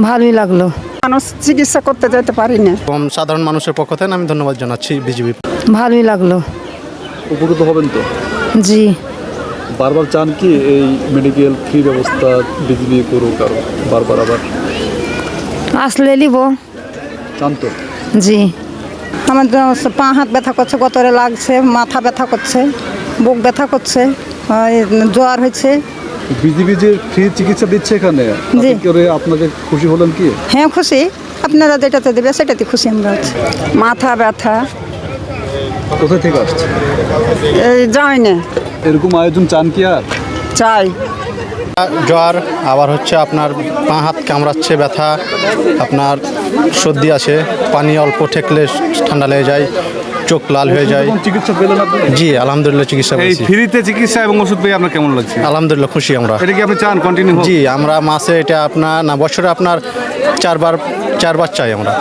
ভালোই লাগলো। মানুষ চিকিৎসা করতে যেতে পারি না। এবং সাধারণ মানুষের পক্ষ থেকে আমি ধন্যবাদ জানাচ্ছি বিজেপি। ভালোই লাগলো। উপকৃত হবেন তো? জি। বারবার চান কি এই মেডিকেল ফ্রি ব্যবস্থা বিজেপি করুক আরো বারবার আবার? আসলে নিব। চান তো? জি। আমার পা হাত ব্যথা করছে, গতরে লাগছে, মাথা ব্যথা করছে, বুক ব্যথা করছে, জ্বর হয়েছে। বিজেপি যে ফ্রি চিকিৎসা দিচ্ছে এখানে, জি। তাতে করে আপনাদের খুশি হলেন কি? হ্যাঁ খুশি, আপনারা যেটাতে দেবে সেটাতে খুশি আমরা হচ্ছি। মাথা ব্যথা কোথায় থেকে আসছে? এই যাই না, এরকম আয়োজন চান কি আর? চাই। জ্বর, আবার হচ্ছে আপনার পা হাত কামড়াচ্ছে, ব্যথা, আপনার সর্দি আছে, পানি অল্প ঠেকলে ঠান্ডা লেগে যায়, চোখ লাল হয়ে যায়। এরকম চিকিৎসা পেলেন আপনি? জি আলহামদুলিল্লাহ চিকিৎসা এই পেয়েছি। ফ্রিতে চিকিৎসা এবং ওষুধ পেয়ে আপনার কেমন লাগছে? আলহামদুলিল্লাহ খুশি আমরা। এটা কি আপনি চান কন্টিনিউ? জি আমরা মাসে এটা আপনার না বছরে আপনার চারবার চাই আমরা।